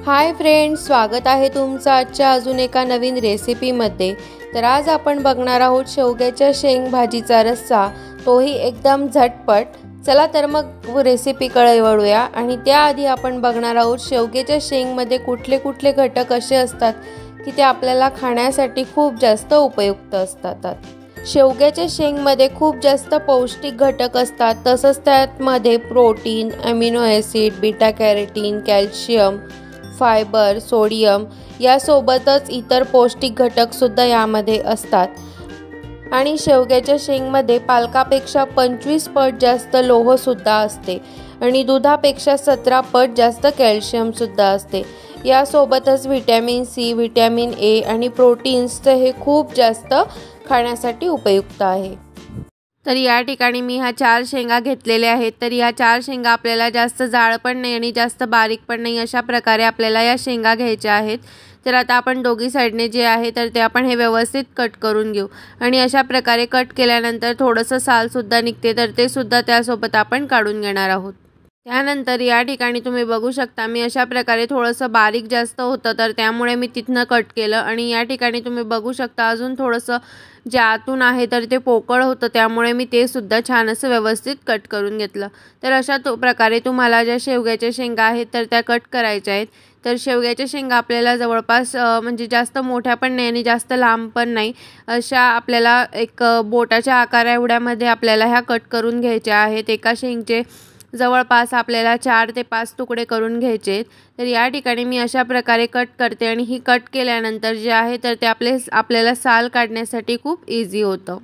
Hi friends, स्वागत आहे तुमचं आजच्या अजून एका नवीन रेसिपीमध्ये। तर आज आपण बघणार आहोत शेवग्याच्या शेंग भाजीचा रस्सा, तोही एकदम झटपट। चला तर मग रेसिपीकडे वळूया। आणि त्याआधी आपण बघणार आहोत शेवग्याच्या शेंगमध्ये कुठले कुठले घटक असे असतात की ते आपल्याला खाण्यासाठी खूप जास्त उपयुक्त असतात। शेवग्याच्या शेंगमध्ये खूप जास्त पौष्टिक घटक असतात, तसंच त्यामध्ये protein, amino acid, beta carotene, calcium, fibre, sodium यासोबतच इतर पौष्टिक घटक सुद्धा यामध्ये असतात। आणि शेवग्याच्या शेंगमध्ये पालकापेक्षा 25 पट जास्त लोह सुद्धा असते आणि दुधापेक्षा 17 पट जास्त कॅल्शियम सुद्धा असते। यासोबतच व्हिटॅमिन सी, व्हिटॅमिन ए आणि प्रोटीन्स हे खूप जास्त खाण्यासाठी उपयुक्त आहे। तर या ठिकाणी मी ह्या 4 शेंगा घेतलेल्या आहेत। तर या 4 शेंगा आपल्याला जास्त जाड पण नाही आणि जास्त बारीक पण नाही, अशा प्रकारे आपल्याला या शेंगा घ्यायच्या आहेत। तर आता आपण दोघी साइडने जे आहे तर ते आपण हे व्यवस्थित कट करून घेऊ। आणि अशा प्रकारे कट केल्यानंतर थोडंसं साल सुद्धा निघते, तर ते सुद्धा त्यासोबत आपण काढून घेणार आहोत। त्यानंतर या ठिकाणी तुम्ही बघू शकता, मी अशा प्रकारे थोडंसं बारीक जास्त होतं तर त्यामुळे मी तिथनं कट केलं। आणि या ठिकाणी तुम्ही बघू शकता अजून थोडंसं जे आतून आहे तर ते पोकळ होतं, त्यामुळे मी ते सुद्धा छान असं व्यवस्थित कट करून घेतलं। तर अशा प्रकारे तुम्हाला ज्या शेवग्याच्या शेंगा आहेत तर त्या कट करायच्या आहेत। तर शेवग्याच्या शेंगा आपल्याला जवळपास म्हणजे जास्त मोठ्या पण नाही आणि जास्त लांब पण नाही, अशा आपल्याला एक बोटाच्या आकारा एवढ्यामध्ये आपल्याला ह्या कट करून घ्यायच्या आहेत। एका शेंगचे जवळपास आपल्याला 4 ते 5 तुकडे करून घ्यायचे। तर या ठिकाणी मी अशा प्रकारे कट करते आणि ही कट केल्यानंतर जे आहे तर ते आपल्याला साल काढण्यासाठी खूप इझी होतं।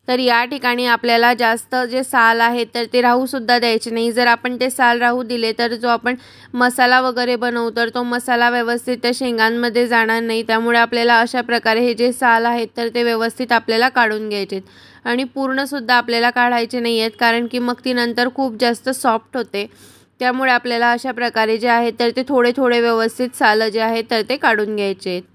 तर या ठिकाणी आपल्याला जास्त जे साल आहे तर ते राहू सुद्धा द्यायचे नाही। जर आपण ते साल राहू दिले तर जो आपण मसाला वगैरे बनवतो तर तो मसाला व्यवस्थित त्या शेंगांमध्ये जाणार नाही। त्यामुळे आपल्याला अशा प्रकारे हे जे साल आहेत तर ते व्यवस्थित आपल्याला काढून घ्यायचे आणि पूर्ण सुद्धा आपल्याला काढायचे नाही आहेत, कारण की मग ती नंतर खूप जास्त सॉफ्ट होते। त्यामुळे आपल्याला अशा प्रकारे जे आहे तर ते थोडे थोडे व्यवस्थित साल जे आहे तर ते काढून घ्यायचे आहेत।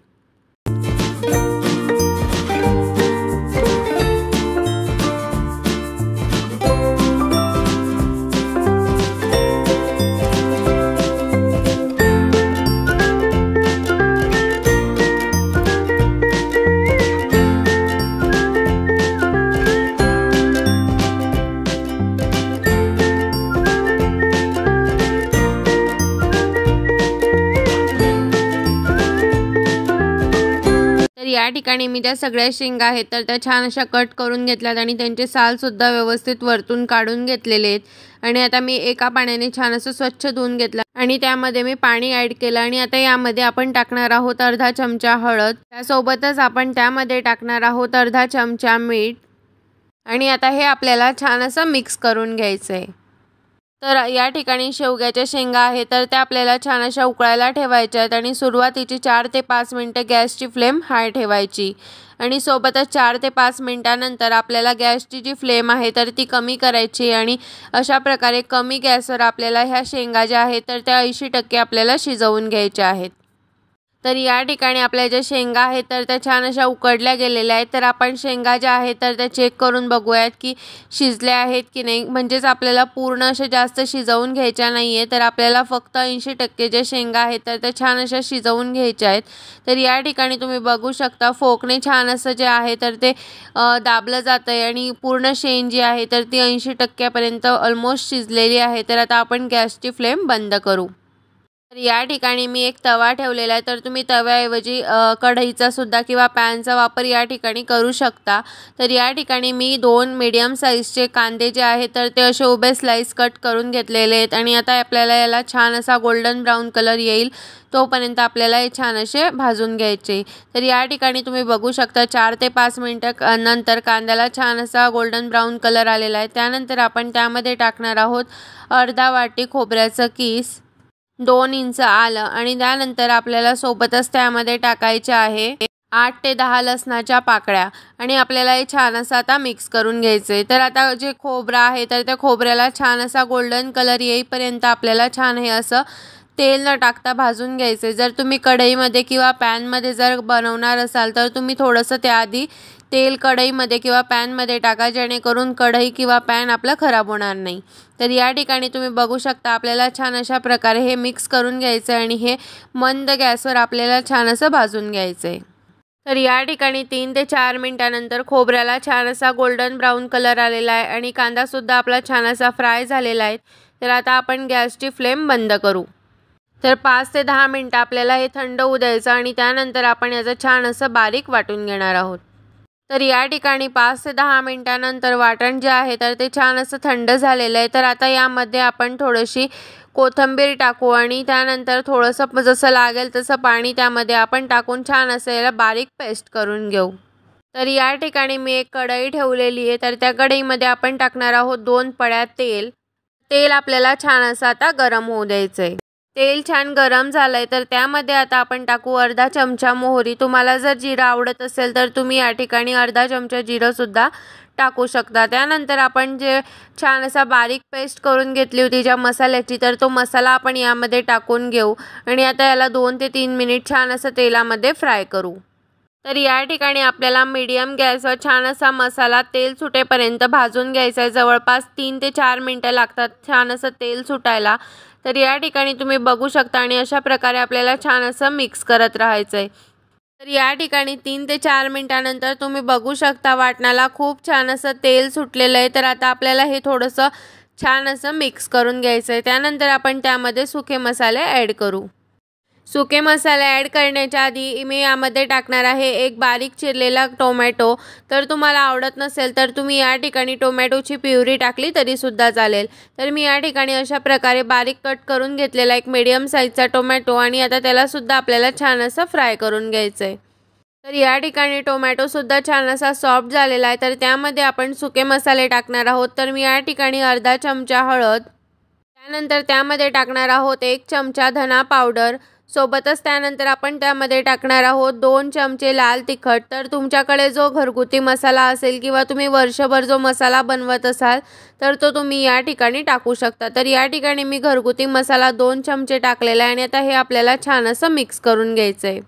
या ठिकाणी मी त्या सगळ्या शेंगा आहेत तर त्या छान अशा कट करून घेतल्यात आणि त्यांचे साल सुद्धा व्यवस्थित वरतून काढून घेतलेले आहेत। आणि आता मी एका पाण्याने छान असं स्वच्छ धुवून घेतलं आणि त्यामध्ये मी पाणी ॲड केलं। आणि आता यामध्ये आपण टाकणार आहोत अर्धा चमचा हळद, त्यासोबतच आपण त्यामध्ये टाकणार आहोत अर्धा चमचा मीठ। आणि आता हे आपल्याला छान असं मिक्स करून घ्यायचं आहे। तर या ठिकाणी शेवग्याच्या शेंगा आहेत तर त्या आपल्याला छान अशा उकळायला ठेवायच्या आहेत आणि सुरुवातीची 4 ते 5 मिनिटं गॅसची फ्लेम हाय ठेवायची। आणि सोबतच 4 ते 5 मिनिटानंतर आपल्याला गॅसची जी फ्लेम आहे तर ती कमी करायची। आणि अशा प्रकारे कमी गॅसवर आपल्याला ह्या शेंगा ज्या आहेत तर त्या 80% आपल्याला शिजवून घ्यायच्या आहेत। तर या ठिकाणी आपल्या ज्या शेंगा आहेत तर त्या छान अशा उकडल्या गेलेल्या आहेत। तर आपण शेंगा ज्या आहेत तर त्या चेक करून बघूयात की शिजल्या आहेत की नाही, म्हणजेच आपल्याला पूर्ण अशा जास्त शिजवून घ्यायच्या नाही आहे। तर आपल्याला फक्त 80% ज्या शेंगा आहेत तर त्या छान अशा शिजवून घ्यायच्या आहेत। तर या ठिकाणी तुम्ही बघू शकता फोकने छान असं जे आहे तर ते दाबलं जातं आहे आणि पूर्ण शेंग जी आहे तर ती 80% पर्यंत ऑलमोस्ट शिजलेली आहे। तर आता आपण गॅसची फ्लेम बंद करू। तर या ठिकाणी मी एक तवा ठेवलेला आहे, तर तुम्ही तव्याऐवजी कढईचा सुद्धा किंवा पॅनचा वापर या ठिकाणी करू शकता। तर या ठिकाणी मी 2 मीडियम साईजचे कांदे जे आहेत तर ते असे उभे स्लाइस कट करून घेतलेले आहेत। आणि आता आपल्याला याला छान असा गोल्डन ब्राऊन कलर येईल तोपर्यंत आपल्याला हे छान असे भाजून घ्यायचे। तर या ठिकाणी तुम्ही बघू शकता 4 ते 5 मिनिटं नंतर कांद्याला छान असा गोल्डन ब्राऊन कलर आलेला आहे। त्यानंतर आपण त्यामध्ये टाकणार आहोत अर्धा वाटी खोबऱ्याचं किस, 2 इंच आलं आणि त्यानंतर आपल्याला सोबतच त्यामध्ये टाकायचे आहे 8 ते 10 लसणाच्या पाकळ्या। आणि आपल्याला हे छान असं आता मिक्स करून घ्यायचे। तर आता जे खोबरं आहे तर त्या खोबऱ्याला छान असा गोल्डन कलर येईपर्यंत आपल्याला छान हे असं तेल न टाकता भाजून घ्यायचे। जर तुम्ही कढईमध्ये किंवा पॅनमध्ये जर बनवणार असाल तर तुम्ही थोडंसं त्याआधी तेल कढईमध्ये किंवा पॅनमध्ये टाका, जेणेकरून कढई किंवा पॅन आपलं खराब होणार नाही। तर या ठिकाणी तुम्ही बघू शकता आपल्याला छान अशा प्रकारे हे मिक्स करून घ्यायचं आणि हे मंद गॅसवर आपल्याला छान असं भाजून घ्यायचं आहे। तर या ठिकाणी 3 ते 4 मिनिटानंतर खोबऱ्याला छान असा गोल्डन ब्राऊन कलर आलेला आहे आणि कांदासुद्धा आपला छान असा फ्राय झालेला आहे। तर आता आपण गॅसची फ्लेम बंद करू। तर 5 ते 10 मिनिटं आपल्याला हे थंड होऊ द्यायचं आणि त्यानंतर आपण याचं छान असं बारीक वाटून घेणार आहोत। तर या ठिकाणी 5 ते 10 मिनिटानंतर वाटण जे आहे तर ते छान असं थंड झालेलं आहे। तर आता यामध्ये आपण थोडीशी कोथिंबीर टाकू आणि त्यानंतर थोडंसं जसं लागेल तसं पाणी त्यामध्ये आपण टाकून छान असं याला बारीक पेस्ट करून घेऊ। तर या ठिकाणी मी एक कढई ठेवलेली आहे। तर त्या कढईमध्ये आपण टाकणार आहोत 2 पळ्या तेल। तेल आपल्याला छान असं आता गरम होऊ द्यायचं आहे। तेल छान गरम झालंय तर त्यामध्ये आता आपण टाकू अर्धा चमचा मोहरी। तुम्हाला जर जिरं आवडत असेल तर तुम्ही या ठिकाणी अर्धा चमचा जिरंसुद्धा टाकू शकता। त्यानंतर आपण जे छान असा बारीक पेस्ट करून घेतली होती ज्या मसाल्याची, तर तो मसाला आपण यामध्ये टाकून घेऊ आणि आता याला 2 ते 3 मिनिट छान असं तेलामध्ये फ्राय करू। तर या ठिकाणी आपल्याला मीडियम गॅसवर छान असा मसाला तेल सुटेपर्यंत भाजून घ्यायचा आहे। जवळपास 3 ते 4 मिनिटं लागतात छान असं तेल सुटायला। तर या ठिकाणी तुम्ही बघू शकता आणि अशा प्रकारे आपल्याला छान असं मिक्स करत राहायचं आहे। तर या ठिकाणी 3 ते 4 मिनिटानंतर तुम्ही बघू शकता वाटणाला खूप छान असं तेल सुटलेलं आहे। तर आता आपल्याला हे थोडंसं छान असं मिक्स करून घ्यायचं आहे। त्यानंतर आपण त्यामध्ये सुके मसाले ॲड करू। सुके मसाले ॲड करण्याच्या आधी मी यामध्ये टाकणार आहे एक बारीक चिरलेला टोमॅटो। तर तुम्हाला आवडत नसेल तर तुम्ही या ठिकाणी टोमॅटोची प्युरी टाकली तरीसुद्धा चालेल। तर मी या ठिकाणी अशा प्रकारे बारीक कट करून घेतलेला एक मीडियम साईजचा टोमॅटो आणि आता त्यालासुद्धा आपल्याला छान असं फ्राय करून घ्यायचं आहे। तर या ठिकाणी टोमॅटोसुद्धा छान असा सॉफ्ट झालेला आहे। तर त्यामध्ये आपण सुके मसाले टाकणार आहोत। तर मी या ठिकाणी अर्धा चमचा हळद, त्यानंतर त्यामध्ये टाकणार आहोत 1 चमचा धना पावडर, सोबतच त्यानंतर आपण त्यामध्ये टाकणार आहोत 2 चमचे लाल तिखट। तर तुमच्याकडे जो घरगुती मसाला असेल किंवा तुम्ही वर्षभर जो मसाला बनवत असाल तर तो तुम्ही या ठिकाणी टाकू शकता। तर या ठिकाणी मी घरगुती मसाला 2 चमचे टाकलेला आहे आणि आता हे आपल्याला छान असं मिक्स करून घ्यायचं आहे।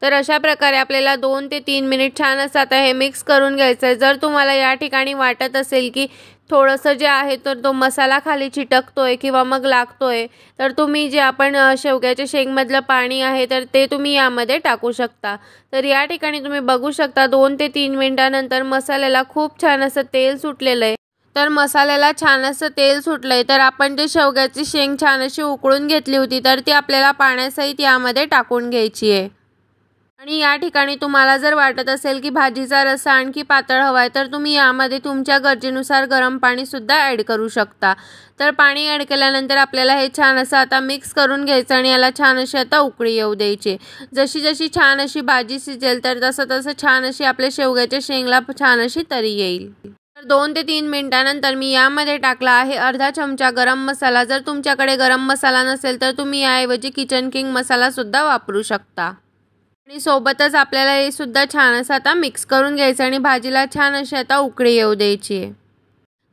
तर अशा प्रकारे आपल्याला 2 ते 3 मिनिट छान असं आता हे मिक्स करून घ्यायचं आहे। जर तुम्हाला या ठिकाणी वाटत असेल की थोडंसं जे आहे तर तो मसाला खाली चिटकतोय किंवा मग लागतोय, तर तुम्ही जे आपण शेवग्याच्या शेंगमधलं पाणी आहे तर ते तुम्ही यामध्ये टाकू शकता। तर या ठिकाणी तुम्ही बघू शकता 2 ते 3 मिनिटानंतर मसाल्याला खूप छान असं तेल सुटलेलं आहे। तर मसाल्याला छान असं तेल सुटलंय तर आपण जे शेवग्याची शेंग छान अशी उकळून घेतली होती तर ती आपल्याला पाण्यासहित यामध्ये टाकून घ्यायची आहे। आणि या ठिकाणी तुम्हाला जर वाटत असेल की भाजीचा रस्सा आणखी पातळ हवा आहे तर तुम्ही यामध्ये तुमच्या गरजेनुसार गरम पाणीसुद्धा ॲड करू शकता। तर पाणी ॲड केल्यानंतर आपल्याला हे छान असं आता मिक्स करून घ्यायचं आणि याला छान अशी आता उकळी येऊ द्यायची। जशी जशी छान अशी भाजी शिजेल तर तसं छान अशी आपल्या शेवग्याच्या शेंगला छान अशी तरी येईल। तर 2 ते 3 मिनिटानंतर मी यामध्ये टाकला आहे अर्धा चमचा गरम मसाला। जर तुमच्याकडे गरम मसाला नसेल तर तुम्ही याऐवजी किचन किंग मसालासुद्धा वापरू शकता। आणि सोबतच आपल्याला हे सुद्धा छान असं आता मिक्स करून घ्यायचं आणि भाजीला छान अशी आता उकळी येऊ द्यायची आहे।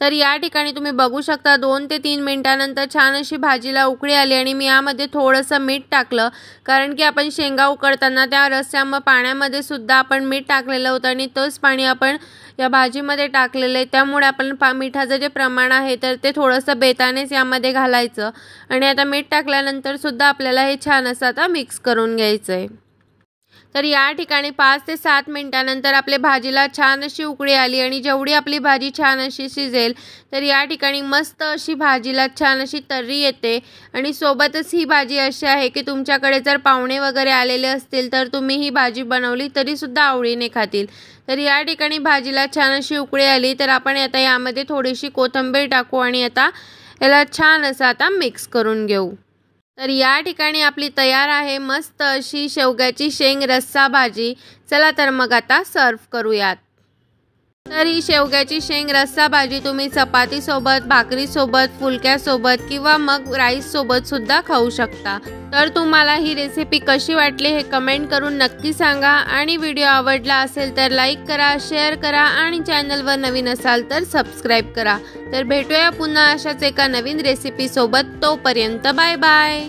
तर या ठिकाणी तुम्ही बघू शकता 2 ते 3 मिनिटानंतर छान अशी भाजीला उकळी आली आणि मी यामध्ये थोडंसं मीठ टाकलं, कारण की आपण शेंगा उकडताना त्या पाण्यामध्ये सुद्धा आपण मीठ टाकलेलं होतं आणि तोच पाणी आपण या भाजीमध्ये टाकलेलं आहे। त्यामुळे आपण मिठाचं जे प्रमाण आहे तर ते थोडंसं बेतानेच यामध्ये घालायचं आणि आता मीठ टाकल्यानंतर सुद्धा आपल्याला हे छान असं आता मिक्स करून घ्यायचं आहे। तर या ठिकाणी 5 ते 7 मिनिटानंतर आपल्या भाजीला छान अशी उकळी आली आणि जेवढी आपली भाजी छान अशी शिजेल तर या ठिकाणी मस्त अशी भाजीला छान अशी तर्री येते। आणि सोबतच ही भाजी अशी आहे की तुमच्याकडे जर पाहुणे वगैरे आलेले असतील तर तुम्ही ही भाजी बनवली तरीसुद्धा आवडीने खातील। तर या ठिकाणी भाजीला छान अशी उकळी आली तर आपण आता यामध्ये थोडीशी कोथिंबीर टाकू आणि आता याला छान असं आता मिक्स करून घेऊ। तर या ठिकाणी आपली तयार आहे मस्त अशी शेवग्याची शेंग रस्सा भाजी। चला तर मग आता सर्व करूयात। तर ही शेवग्याची शेंग रस्सा भाजी तुम्ही चपातीसोबत, भाकरीसोबत, फुलक्यासोबत किंवा मग राईससोबत सुद्धा खाऊ शकता। तर तुम्हाला ही रेसिपी कशी वाटली हे कमेंट करून नक्की सांगा आणि व्हिडिओ आवडला असेल तर लाईक करा, शेअर करा आणि चॅनलवर नवीन असाल तर सबस्क्राईब करा। तर भेटूया पुन्हा अशाच एका नवीन रेसिपीसोबत। तोपर्यंत बाय बाय।